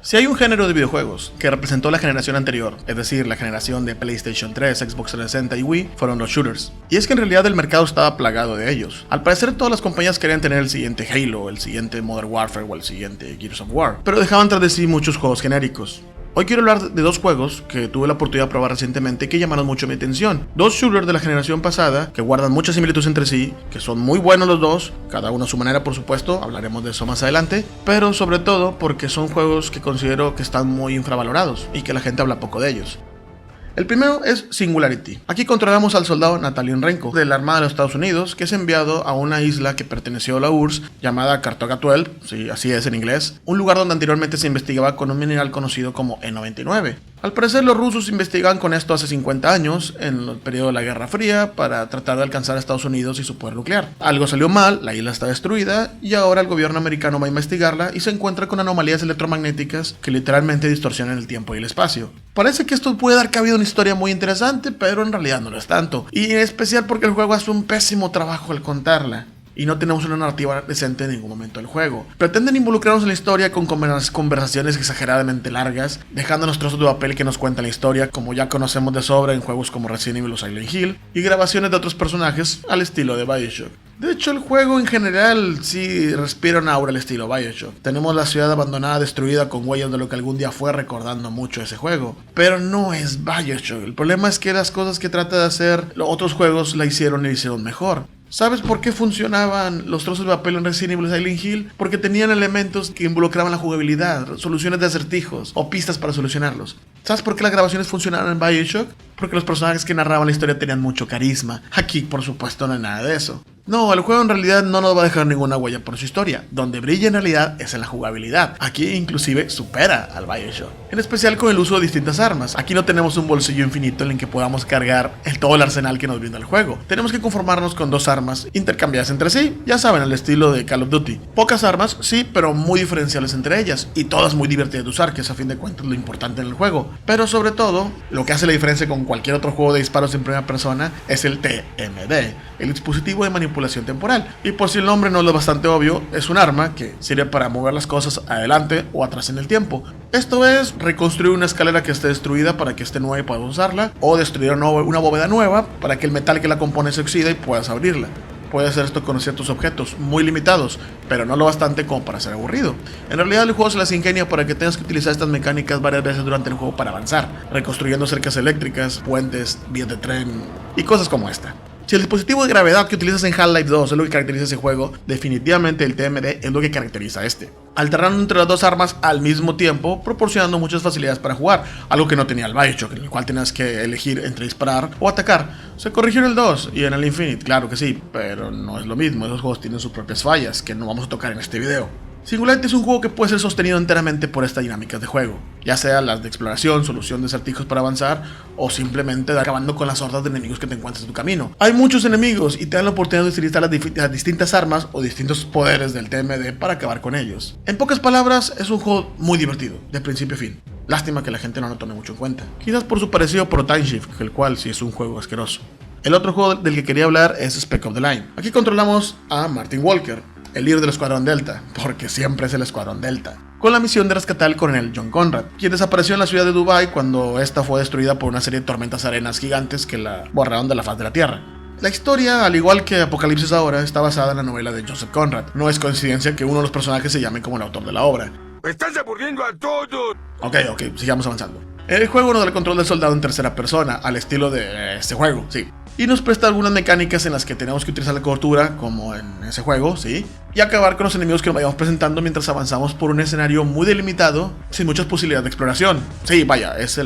Si hay un género de videojuegos que representó la generación anterior, es decir, la generación de PlayStation 3, Xbox 360 y Wii, fueron los shooters. Y es que en realidad el mercado estaba plagado de ellos. Al parecer todas las compañías querían tener el siguiente Halo, el siguiente Modern Warfare o el siguiente Gears of War, pero dejaban tras de sí muchos juegos genéricos. Hoy quiero hablar de dos juegos que tuve la oportunidad de probar recientemente y que llamaron mucho mi atención. Dos shooters de la generación pasada que guardan muchas similitudes entre sí, que son muy buenos los dos, cada uno a su manera por supuesto, hablaremos de eso más adelante, pero sobre todo porque son juegos que considero que están muy infravalorados y que la gente habla poco de ellos. El primero es Singularity. Aquí controlamos al soldado Nathaniel Renko de la Armada de los Estados Unidos, que es enviado a una isla que perteneció a la URSS llamada Cartoga 12, sí, así es en inglés, un lugar donde anteriormente se investigaba con un mineral conocido como E99. Al parecer los rusos investigaban con esto hace 50 años, en el periodo de la Guerra Fría, para tratar de alcanzar a Estados Unidos y su poder nuclear. Algo salió mal, la isla está destruida, y ahora el gobierno americano va a investigarla y se encuentra con anomalías electromagnéticas que literalmente distorsionan el tiempo y el espacio. Parece que esto puede dar cabida a una historia muy interesante, pero en realidad no lo es tanto, y en especial porque el juego hace un pésimo trabajo al contarla. Y no tenemos una narrativa decente en ningún momento del juego. Pretenden involucrarnos en la historia con conversaciones exageradamente largas, dejándonos trozos de papel que nos cuentan la historia, como ya conocemos de sobra en juegos como Resident Evil o Silent Hill, y grabaciones de otros personajes al estilo de BioShock. De hecho, el juego en general sí respira un aura al estilo BioShock. Tenemos la ciudad abandonada, destruida, con huellas de lo que algún día fue, recordando mucho ese juego. Pero no es BioShock. El problema es que las cosas que trata de hacer los otros juegos la hicieron y la hicieron mejor. ¿Sabes por qué funcionaban los trozos de papel en Resident Evil y Silent Hill? Porque tenían elementos que involucraban la jugabilidad, soluciones de acertijos o pistas para solucionarlos. ¿Sabes por qué las grabaciones funcionaron en BioShock? Porque los personajes que narraban la historia tenían mucho carisma. Aquí, por supuesto, no hay nada de eso. No, el juego en realidad no nos va a dejar ninguna huella por su historia. Donde brilla en realidad es en la jugabilidad. Aquí inclusive supera al BioShock. En especial con el uso de distintas armas. Aquí no tenemos un bolsillo infinito en el que podamos cargar todo el arsenal que nos brinda el juego. Tenemos que conformarnos con dos armas intercambiadas entre sí. Ya saben, al estilo de Call of Duty. Pocas armas, sí, pero muy diferenciales entre ellas. Y todas muy divertidas de usar, que es a fin de cuentas lo importante en el juego. Pero sobre todo, lo que hace la diferencia con cualquier otro juego de disparos en primera persona es el TMD, el dispositivo de manipulación temporal. Y por si el nombre no es lo bastante obvio, es un arma que sirve para mover las cosas adelante o atrás en el tiempo. Esto es reconstruir una escalera que esté destruida para que esté nueva y puedas usarla, o destruir una bóveda nueva para que el metal que la compone se oxida y puedas abrirla. Puedes hacer esto con ciertos objetos muy limitados, pero no lo bastante como para ser aburrido. En realidad el juego se las ingenia para que tengas que utilizar estas mecánicas varias veces durante el juego para avanzar, reconstruyendo cercas eléctricas, puentes, vías de tren y cosas como esta. Si el dispositivo de gravedad que utilizas en Half-Life 2 es lo que caracteriza ese juego, definitivamente el TMD es lo que caracteriza este. Alternando entre las dos armas al mismo tiempo, proporcionando muchas facilidades para jugar, algo que no tenía el BioShock, en el cual tenías que elegir entre disparar o atacar. Se corrigió en el 2 y en el Infinite, claro que sí, pero no es lo mismo, esos juegos tienen sus propias fallas, que no vamos a tocar en este video. Singularity es un juego que puede ser sostenido enteramente por estas dinámicas de juego, ya sea las de exploración, solución de acertijos para avanzar, o simplemente acabando con las hordas de enemigos que te encuentres en tu camino. Hay muchos enemigos y te dan la oportunidad de utilizar las distintas armas o distintos poderes del TMD para acabar con ellos. En pocas palabras, es un juego muy divertido, de principio a fin. Lástima que la gente no lo tome mucho en cuenta. Quizás por su parecido a Time Shift, el cual sí es un juego asqueroso. El otro juego del que quería hablar es Spec Ops: The Line. Aquí controlamos a Martin Walker, el líder del Escuadrón Delta, porque siempre es el Escuadrón Delta, con la misión de rescatar al coronel John Conrad, quien desapareció en la ciudad de Dubai cuando esta fue destruida por una serie de tormentas arenas gigantes que la borraron de la faz de la Tierra. La historia, al igual que Apocalipsis ahora, está basada en la novela de Joseph Conrad. No es coincidencia que uno de los personajes se llame como el autor de la obra. ¡Estás aburriendo a todos! Ok, sigamos avanzando. El juego nos da el control del soldado en tercera persona, al estilo de este juego, sí. Y nos presta algunas mecánicas en las que tenemos que utilizar la cobertura, como en ese juego, sí. Y acabar con los enemigos que nos vayamos presentando mientras avanzamos por un escenario muy delimitado, sin muchas posibilidades de exploración. Sí, vaya, es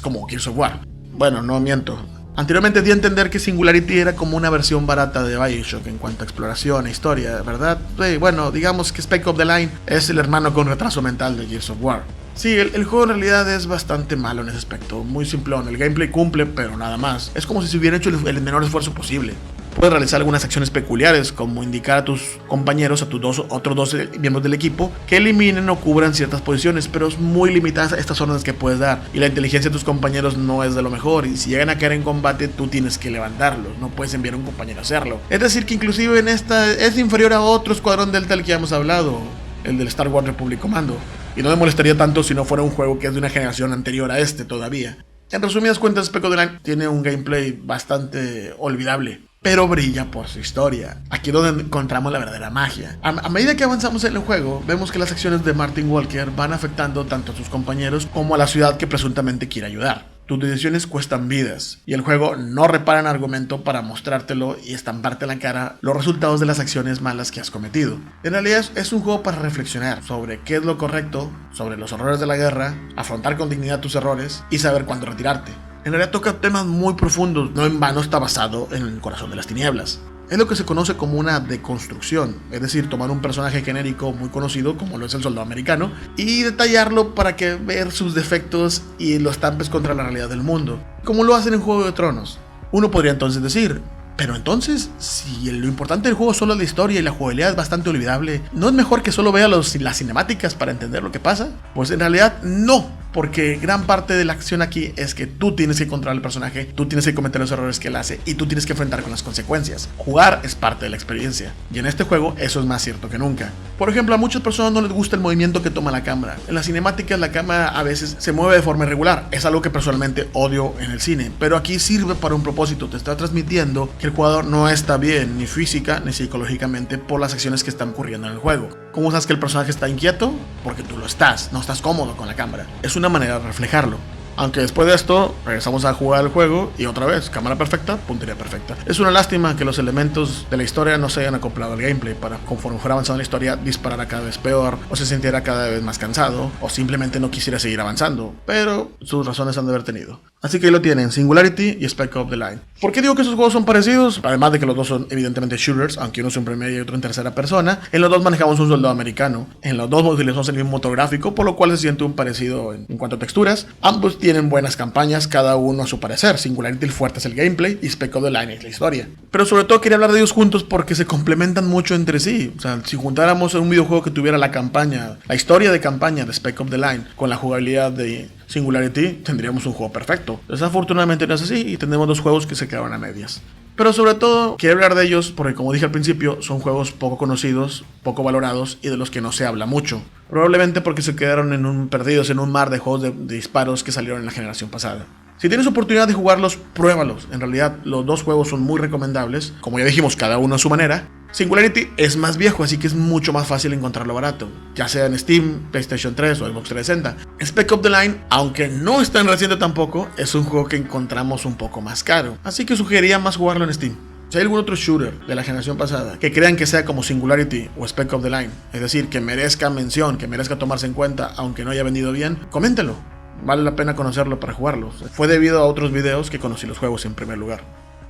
como Gears of War. Bueno, no miento. Anteriormente di a entender que Singularity era como una versión barata de BioShock en cuanto a exploración e historia, ¿verdad? Sí, bueno, digamos que Spec Ops: The Line es el hermano con retraso mental de Gears of War. Sí, el juego en realidad es bastante malo en ese aspecto, muy simplón. El gameplay cumple, pero nada más. Es como si se hubiera hecho el menor esfuerzo posible. Puedes realizar algunas acciones peculiares, como indicar a tus compañeros, a tus otros dos miembros del equipo, que eliminen o cubran ciertas posiciones, pero es muy limitada estas órdenes que puedes dar. Y la inteligencia de tus compañeros no es de lo mejor, y si llegan a caer en combate, tú tienes que levantarlos, no puedes enviar a un compañero a hacerlo. Es decir, que inclusive en esta es inferior a otro Escuadrón Delta del que ya hemos hablado, el del Star Wars Republic Commando. y no me molestaría tanto si no fuera un juego que es de una generación anterior a este todavía. En resumidas cuentas, Spec Ops The Line tiene un gameplay bastante olvidable, pero brilla por su historia. Aquí es donde encontramos la verdadera magia. A medida que avanzamos en el juego, vemos que las acciones de Martin Walker van afectando tanto a sus compañeros como a la ciudad que presuntamente quiere ayudar. Tus decisiones cuestan vidas, y el juego no repara en argumento para mostrártelo y estamparte en la cara los resultados de las acciones malas que has cometido. En realidad es un juego para reflexionar sobre qué es lo correcto, sobre los horrores de la guerra, afrontar con dignidad tus errores y saber cuándo retirarte. En realidad toca temas muy profundos, no en vano está basado en el corazón de las tinieblas. Es lo que se conoce como una deconstrucción, es decir, tomar un personaje genérico muy conocido como lo es el soldado americano y detallarlo para que ver sus defectos y lo estampes contra la realidad del mundo, como lo hacen en Juego de Tronos. Uno podría entonces decir, pero entonces, si lo importante del juego solo es la historia y la jugabilidad es bastante olvidable, ¿no es mejor que solo vea las cinemáticas para entender lo que pasa? Pues en realidad no. Porque gran parte de la acción aquí es que tú tienes que controlar al personaje, tú tienes que cometer los errores que él hace y tú tienes que enfrentar con las consecuencias. Jugar es parte de la experiencia, y en este juego eso es más cierto que nunca. Por ejemplo, a muchas personas no les gusta el movimiento que toma la cámara. En las cinemáticas la cámara a veces se mueve de forma irregular, es algo que personalmente odio en el cine, pero aquí sirve para un propósito, te está transmitiendo que el jugador no está bien ni física ni psicológicamente por las acciones que están ocurriendo en el juego. ¿Cómo sabes que el personaje está inquieto? Porque tú lo estás, no estás cómodo con la cámara. Es una manera de reflejarlo. Aunque después de esto, regresamos a jugar el juego y otra vez, cámara perfecta, puntería perfecta. Es una lástima que los elementos de la historia no se hayan acoplado al gameplay para, conforme fuera avanzando la historia, disparara cada vez peor, o se sintiera cada vez más cansado, o simplemente no quisiera seguir avanzando, pero sus razones han de haber tenido. Así que ahí lo tienen, Singularity y Spec Ops The Line. ¿Por qué digo que esos juegos son parecidos? Además de que los dos son evidentemente shooters, aunque uno es en primera y otro en tercera persona, en los dos manejamos un soldado americano, en los dos utilizamos el mismo motor gráfico, por lo cual se siente un parecido en cuanto a texturas. Ambos tienen buenas campañas, cada uno a su parecer. Singularity el fuerte es el gameplay y Spec Ops The Line es la historia. Pero sobre todo quería hablar de ellos juntos porque se complementan mucho entre sí. O sea, si juntáramos un videojuego que tuviera la campaña, la historia de campaña de Spec Ops The Line con la jugabilidad de Singularity, tendríamos un juego perfecto. Desafortunadamente no es así y tenemos dos juegos que se quedaron a medias. Pero sobre todo quiero hablar de ellos porque, como dije al principio, son juegos poco conocidos, poco valorados y de los que no se habla mucho. Probablemente porque se quedaron perdidos en un mar de juegos de disparos que salieron en la generación pasada. Si tienes oportunidad de jugarlos, pruébalos. En realidad los dos juegos son muy recomendables. Como ya dijimos, cada uno a su manera. Singularity es más viejo, así que es mucho más fácil encontrarlo barato, ya sea en Steam, PlayStation 3 o Xbox 360. Spec Ops The Line, aunque no es tan reciente tampoco, es un juego que encontramos un poco más caro, así que sugeriría más jugarlo en Steam. Si hay algún otro shooter de la generación pasada que crean que sea como Singularity o Spec Ops The Line, es decir, que merezca mención, que merezca tomarse en cuenta aunque no haya vendido bien, coméntenlo. Vale la pena conocerlo para jugarlo. Fue debido a otros videos que conocí los juegos en primer lugar.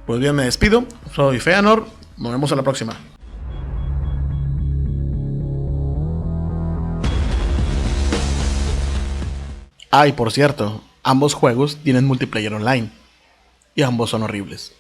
Pues bien, me despido, soy Feanor, nos vemos a la próxima. Ah, y por cierto, ambos juegos tienen multiplayer online, y ambos son horribles.